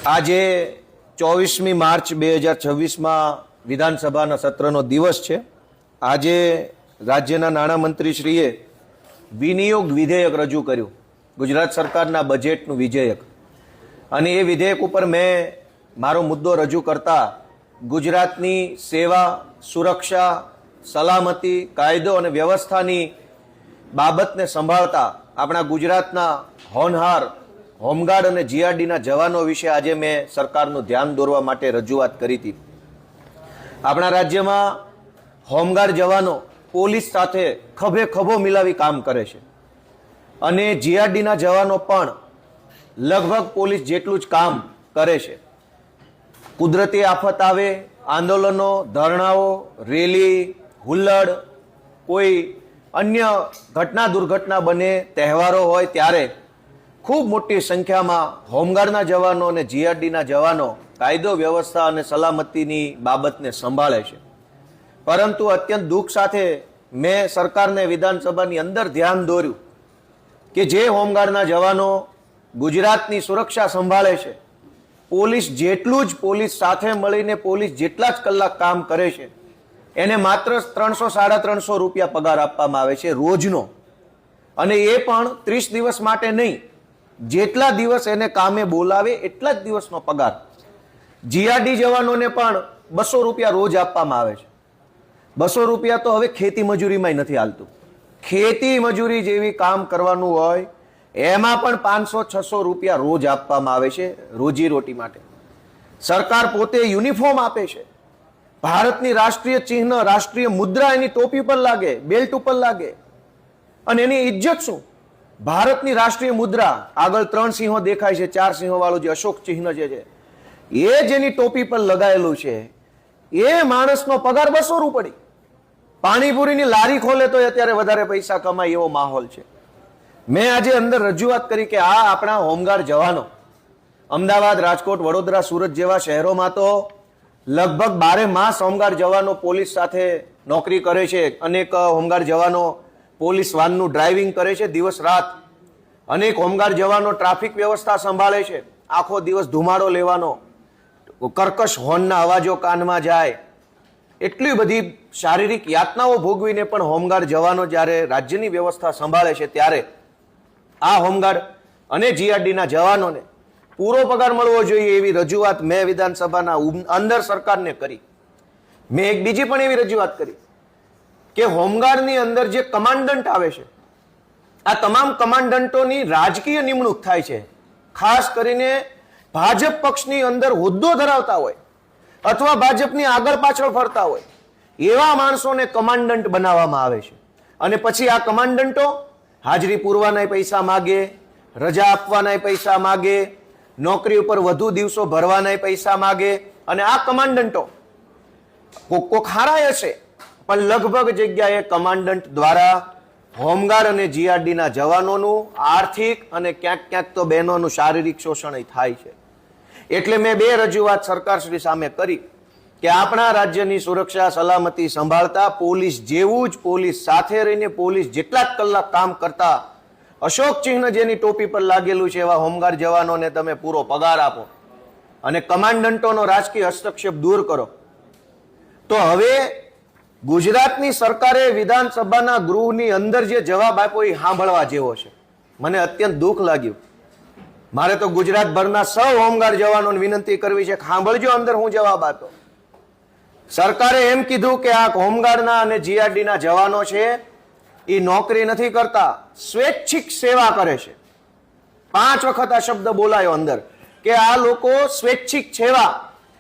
આજે 24મી માર્ચ 2026માં વિધાનસભાના સત્રનો દિવસ છે. આજે રાજ્યના નાણામંત્રીશ્રીએ વિનિયોગ વિધેયક રજૂ કર્યું, ગુજરાત સરકારના બજેટનું વિધેયક. અને એ વિધેયક ઉપર મેં મારો મુદ્દો રજૂ કરતા ગુજરાતની સેવા, સુરક્ષા, સલામતી, કાયદો અને વ્યવસ્થાની બાબતને સંભાળતા આપણા ગુજરાતના હોનહાર હોમગાર્ડ અને જીઆરડીના જવાનો વિશે આજે મેં સરકારનું ધ્યાન દોરવા માટે રજૂઆત કરી હતી. આપણા રાજ્યમાં હોમગાર્ડ જવાનો પોલીસ સાથે ખભે ખભો મિલાવી કામ કરે છે અને જીઆરડીના જવાનો પણ લગભગ પોલીસ જેટલું જ કામ કરે છે. કુદરતી આફત આવે, આંદોલનો, ધરણાઓ, રેલી, હુલ્લડ, કોઈ અન્ય ઘટના દુર્ઘટના બને, તહેવારો હોય ત્યારે ખૂબ મોટી સંખ્યામાં હોમગાર્ડના જવાનો અને જીઆરડીના જવાનો કાયદો વ્યવસ્થા અને સલામતીની બાબતને સંભાળે છે. પરંતુ અત્યંત દુઃખ સાથે મેં સરકારને વિધાનસભાની અંદર ધ્યાન દોર્યું કે જે હોમગાર્ડના જવાનો ગુજરાતની સુરક્ષા સંભાળે છે, પોલીસ જેટલું જ પોલીસ સાથે મળીને પોલીસ જેટલા જ કલાક કામ કરે છે, એને માત્ર 300-350 રૂપિયા પગાર આપવામાં આવે છે રોજનો. અને એ પણ 30 દિવસ માટે નહીં, જેટલા દિવસ એને કામે બોલાવે એટલા જ દિવસનો પગાર. જીઆરડી જવાનોને પણ 200 રૂપિયા રોજ આપવામાં આવે છે. 200 રૂપિયા તો હવે ખેતી મજૂરીમાં નથી હાલતું. ખેતી મજૂરી જેવી કામ કરવાનું હોય એમાં પણ 500-600 રૂપિયા રોજ આપવામાં આવે છે રોજી રોટી માટે. સરકાર પોતે યુનિફોર્મ આપે છે, ભારતની રાષ્ટ્રીય ચિહ્ન, રાષ્ટ્રીય મુદ્રા એની ટોપી પર લાગે, બેલ્ટ ઉપર લાગે. અને એની ઇજ્જત શું? ભારતની રાષ્ટ્રીય મુદ્રા આગળ 3 સિંહો દેખાય છે, 4 સિંહો વાળું જે અશોક ચિહ્ન જે છે એ જેની ટોપી પર લગાયેલું છે એ માણસનો પગાર 200 રૂપિયા. પાણીપુરીની લારી ખોલે તો અત્યારે વધારે પૈસા કમાય એવો માહોલ છે. મેં આજે અંદર રજૂઆત કરી કે આ આપણા હોમગાર્ડ જવાનો અમદાવાદ, રાજકોટ, વડોદરા, સુરત જેવા શહેરોમાં તો લગભગ 12 માસ હોમગાર્ડ જવાનો પોલીસ સાથે નોકરી કરે છે. અનેક હોમગાર્ડ જવાનો પોલીસ વાનનું ડ્રાઇવિંગ કરે છે દિવસ રાત. અનેક હોમગાર્ડ જવાનો ટ્રાફિક વ્યવસ્થા સંભાળે છે. આખો દિવસ ધુમાડો લેવાનો, કર્કશ હોર્નના અવાજો કાનમાં જાય, એટલી બધી શારીરિક યાતનાઓ ભોગવીને પણ હોમગાર્ડ જવાનો જ્યારે રાજ્યની વ્યવસ્થા સંભાળે છે ત્યારે આ હોમગાર્ડ અને જીઆરડીના જવાનોને પૂરો પગાર મળવો જોઈએ એવી રજૂઆત મેં વિધાનસભાના અંદર સરકારને કરી. મેં એક બીજી પણ એવી રજૂઆત કરી કે હોમગાર્ડની અંદર જે કમાન્ડન્ટ આવે છે, આ તમામ કમાન્ડન્ટોની રાજકીય નિમણૂક થાય છે. ખાસ કરીને ભાજપ પક્ષની અંદર હોદ્દો ધરાવતા હોય અથવા ભાજપની આગળ પાછળ ફરતા હોય એવા માણસોને કમાન્ડન્ટ બનાવવામાં આવે છે. અને પછી આ કમાન્ડન્ટો હાજરી પૂરવાના પૈસા માગે, રજા આપવાના પૈસા માગે, નોકરી ઉપર વધુ દિવસો ભરવાના પૈસા માગે. અને આ કમાન્ડન્ટો કોક હારાય હશે પણ લગભગ જગ્યાએ કમાન્ડન્ટ દ્વારા હોમગાર્ડ અને જીઆરડીના જવાનોનું આર્થિક અને ક્યાંક ક્યાંક તો બહેનોનું શારીરિક શોષણ થાય છે. એટલે મેં 2 રજૂઆત સરકારશ્રી સામે કરી કે આપણા રાજ્યની સુરક્ષા સલામતી સંભાળતા પોલીસ જેવું જ પોલીસ સાથે રહીને પોલીસ જેટલા જ કલાક કામ કરતા અશોક ચિહ્ન જેની ટોપી પર લાગેલું છે એવા હોમગાર્ડ જવાનોને તમે પૂરો પગાર આપો અને કમાન્ડન્ટોનો રાજકીય હસ્તક્ષેપ દૂર કરો. તો હવે ગુજરાતની સરકારે વિધાનસભાના ગૃહની અંદર જે જવાબ આપ્યો એ સાંભળવા જેવો છે. મને અત્યંત દુઃખ લાગ્યું. મારે તો ગુજરાતભરના સૌ હોમગાર્ડ જવાનોને વિનંતી કરવી છે, સાંભળજો અંદર હું જવાબ આપ્યો. સરકારે એમ કીધું કે આ હોમગાર્ડના અને જીઆરડીના જવાનો છે એ નોકરી નથી કરતા, સ્વૈચ્છિક સેવા કરે છે. 5 વખત આ શબ્દ બોલાયો અંદર કે આ લોકો સ્વૈચ્છિક સેવા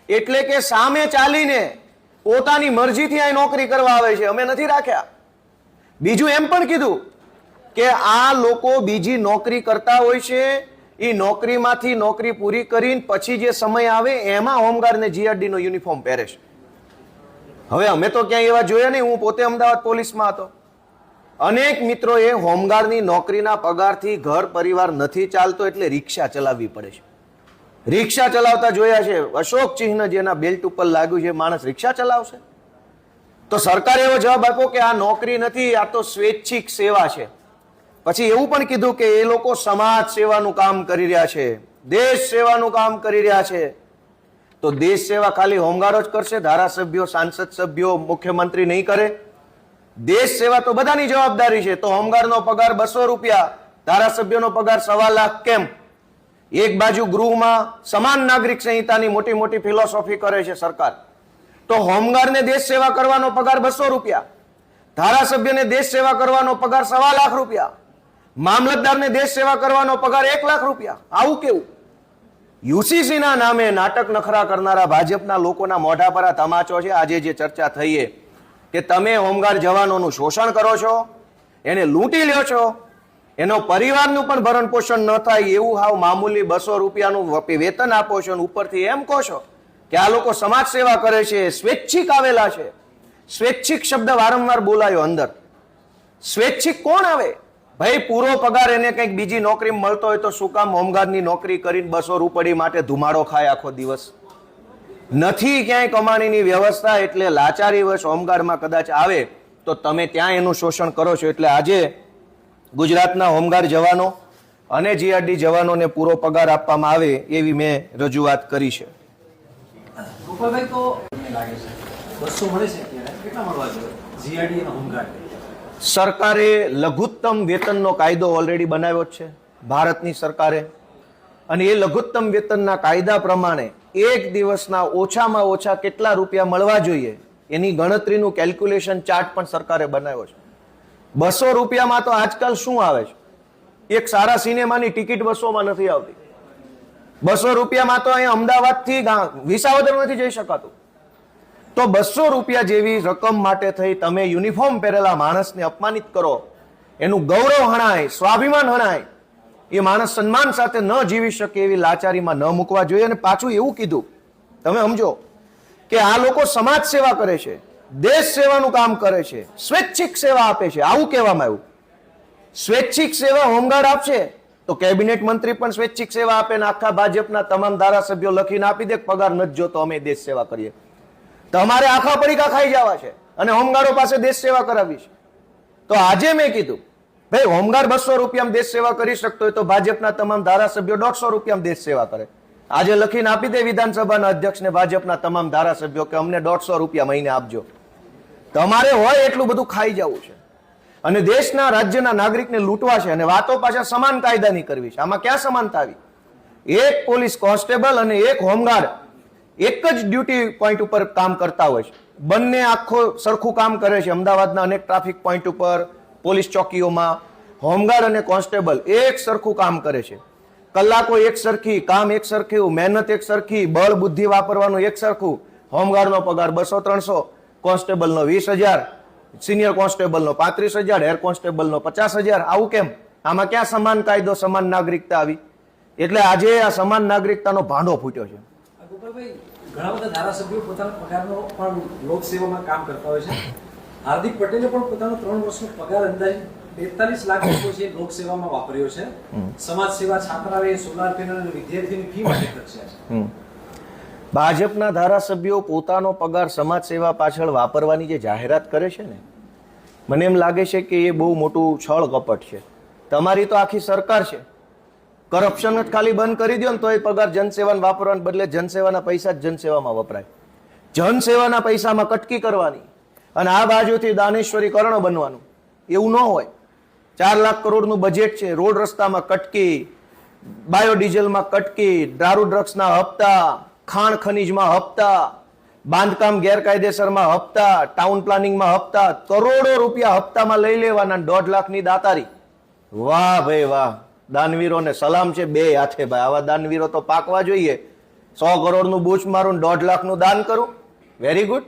એટલે કે સામે ચાલીને પોતાની મરજીથી આ નોકરી કરવા આવે છે, અમે નથી રાખ્યા. બીજું એમ પણ કીધું કે આ લોકો બીજી નોકરી કરતા હોય છે, એ નોકરીમાંથી નોકરી પૂરી કરીને પછી જે સમય આવે એમાં હોમગાર્ડ ને જીઆરડી નો યુનિફોર્મ પહેરે છે. હવે અમે તો ક્યાંય એવા જોયા નહીં. હું પોતે અમદાવાદ પોલીસમાં હતો. અનેક મિત્રોએ હોમગાર્ડની નોકરીના પગારથી ઘર પરિવાર નથી ચાલતો એટલે રિક્ષા ચલાવવી પડે છે. રિક્ષા ચલાવતા જોયા છે. અશોક ચિહ્ન જેના બેલ્ટ ઉપર લાગ્યું છે, માણસ રિક્ષા ચલાવશે? તો સરકારે એવો જવાબ આપ્યો કે આ નોકરી નથી, આ તો સ્વૈચ્છિક સેવા છે. પછી એવું પણ કીધું કે એ લોકો સમાજ સેવાનું કામ કરી રહ્યા છે, દેશ સેવાનું કામ કરી રહ્યા છે. તો દેશ સેવા ખાલી હોમગાર્ડો જ કરશે? ધારાસભ્યો, સાંસદ સભ્યો, મુખ્યમંત્રી નહીં કરે? દેશ સેવા તો બધાની જવાબદારી છે. તો હોમગાર્ડનો પગાર 200 રૂપિયા, ધારાસભ્યોનો પગાર 1.25 લાખ કેમ? એક બાજુ ગૃહમાં સમાન નાગરિક સંહિતાની મોટી મોટી ફિલોસોફી કરે છે સરકાર, તો હોમગાર્ડને દેશ સેવા કરવાનો પગાર 200 રૂપિયા, ધારાસભ્યને દેશ સેવા કરવાનો પગાર 1.25 લાખ રૂપિયા, મામલતદારને દેશ સેવા કરવાનો પગાર 1 લાખ રૂપિયા. આવું કેવું? યુસીસી ના નામે નાટક નખરા કરનારા ભાજપના લોકોના મોઢા પર આ તમાચો છે. આજે જે ચર્ચા થઈ કે તમે હોમગાર્ડ જવાનોનું શોષણ કરો છો, એને લૂંટી લ્યો છો, એનો પરિવારનું પણ ભરણ પોષણ ન થાય એવું હાવ મામૂલી 200 રૂપિયાનું વેતન આપો છો, અને ઉપરથી એમ કહો છો કે આ લોકો સમાજ સેવા કરે છે, સ્વૈચ્છિક આવેલા છે. સ્વૈચ્છિક શબ્દ વારંવાર બોલાયો અંદર. સ્વૈચ્છિક કોણ આવે ભાઈ? પૂરો પગાર એને કંઈક બીજી નોકરી મળતો હોય તો શું કામ હોમગાર્ડની નોકરી કરીને 200 રૂપિયા માટે ધુમાડો ખાય આખો દિવસ? નથી ક્યાંય કમાણીની વ્યવસ્થા, એટલે લાચારી વશ હોમગાર્ડમાં કદાચ આવે તો તમે ત્યાં એનું શોષણ કરો છો. એટલે આજે ગુજરાતના હોમગાર્ડ જવાનો અને જીઆરડી જવાનોને પૂરો પગાર આપવામાં આવે એવી મેં રજૂઆત કરી છે. ગોપાલભાઈ, તો લાગે છે 200 મળે છે અત્યારે, કેટલા મળવા જોઈએ જીઆરડી અને હોમગાર્ડ? સરકારે લઘુત્તમ વેતનનો કાયદો ઓલરેડી બનાવ્યો જ છે ભારતની સરકારે, અને એ લઘુત્તમ વેતનના કાયદા પ્રમાણે એક દિવસના ઓછામાં ઓછા કેટલા રૂપિયા મળવા જોઈએ એની ગણતરીનું કેલ્ક્યુલેશન ચાર્ટ પણ સરકારે બનાવ્યો છે. 200 રૂપિયામાં તો આજકાલ શું આવે છે? એક સારા સિનેમાની ટિકિટ 200માં નથી આવતી. 200 રૂપિયામાં તો અહીંયા અમદાવાદથી વિસાવદર નથી જઈ શકાતું. તો 200 રૂપિયા જેવી રકમ માટે થઈ તમે યુનિફોર્મ પહેરેલા માણસને અપમાનિત કરો, એનું ગૌરવ હણાય, સ્વાભિમાન હણાય, એ માણસ સન્માન સાથે ન જીવી શકે એવી લાચારીમાં ન મૂકવા જોઈએ. અને પાછું એવું કીધું, તમે સમજો કે આ લોકો સમાજ સેવા કરે છે, દેશ સેવાનું કામ કરે છે, સ્વૈચ્છિક સેવા આપે છે. આવું કહેવામાં આવ્યું. સ્વૈચ્છિક સેવા હોમગાર્ડ આપશે તો કેબિનેટ મંત્રી પણ સ્વૈચ્છિક સેવા આપે ને આખા ભાજપના તમામ ધારાસભ્યો લખીને આપી દે પગાર નથી જોતો, અમે દેશ સેવા કરીએ. તમારે આખા પડીકા ખાઈ જવા છે અને હોમગાર્ડો પાસે દેશ સેવા કરાવી છે. તો આજે મેં કીધું ભાઈ હોમગાર્ડ 200 રૂપિયામાં દેશ સેવા કરી શકતો હોય તો ભાજપના તમામ ધારાસભ્યો 150 રૂપિયામાં દેશ સેવા કરે. આજે લખીને આપી દે વિધાનસભાના અધ્યક્ષને ભાજપના તમામ ધારાસભ્યો કે અમને 150 રૂપિયા મહિને આપજો. તમારે હોય એટલું બધું ખાઈ જવું છે અને દેશના રાજ્યના નાગરિકને લૂંટવા છે, અને વાતો પાછા સમાન કાયદાની કરવી છે. આમાં ક્યાં સમાનતા આવી? એક પોલીસ કોન્સ્ટેબલ અને એક હોમગાર્ડ એક જ ડ્યુટી પોઈન્ટ ઉપર કામ કરતા હોય છે, બંને આખો સરખું કામ કરે છે. અમદાવાદના અનેક ટ્રાફિક પોઈન્ટ ઉપર, પોલીસ ચોકીઓમાં હોમગાર્ડ અને કોન્સ્ટેબલ એક સરખું કામ કરે છે. કલાકો એક સરખી, કામ એક સરખું, મહેનત એક સરખી, બળ બુદ્ધિ વાપરવાનું એક સરખું. હોમગાર્ડનો પગાર 200-300, કોન્સ્ટેબલનો 20,000, સિનિયર કોન્સ્ટેબલનો 35,000, હેર કોન્સ્ટેબલનો 50,000. આવું કેમ? આમાં ક્યાં સમાન કાયદો, સમાન નાગરિકતા આવી? એટલે આજે આ સમાન નાગરિકતાનો ભાંડો ફૂટ્યો છે. ગોપાલભાઈ, ઘણા બધા ધારાસભ્યો પોતાના પગારનો પણ લોકસેવામાં કામ કરતા હોય છે. હાર્દિક પટેલે પણ પોતાનો 3 વર્ષનો પગાર અંદાજે 43 લાખ રૂપિયા છે લોકસેવામાં વાપર્યો છે. સમાજ સેવા, છાત્રાલય, સોલાર પેનલ અને વિદ્યાર્થીની ફી માટે ખર્ચ્યા છે. ભાજપના ધારાસભ્યો પોતાનો પગાર સમાજ સેવા પાછળ વાપરવાની જે જાહેરાત કરે છે ને, મને એમ લાગે છે કે એ બહુ મોટું છળ કપટ છે. તમારી તો આખી સરકાર છે, કરપ્શન જ ખાલી બંધ કરી દો ને તો એ પગાર જનસેવાને વાપરવાને બદલે જનસેવાના પૈસા જ જનસેવામાં વપરાય. જનસેવાના પૈસામાં કટકી કરવાની અને આ બાજુથી દાનેશ્વરી કર્ણ બનવાનું, એવું ન હોય. 4 લાખ કરોડનું બજેટ છે, રોડ રસ્તામાં કટકી, બાયોડીઝલમાં કટકી, દારૂ ડ્રગ્સના હપ્તા, ખાણ ખનીજમાં હપ્તા, બાંધકામ ગેરકાયદેસરમાં હપ્તા, ટાઉન પ્લાનિંગમાં હપ્તા, કરોડો રૂપિયા હપ્તામાં લઈ લેવાના. 1.5 લાખની દાતારી. વાહ ભાઈ વાહ, દાનવીરોને સલામ છે બે હાથે ભાઈ. આવા દાનવીરો તો પાકવા જોઈએ. 100 કરોડનું બૂચ મારું, 1.5 લાખનું દાન કરું, વેરી ગુડ.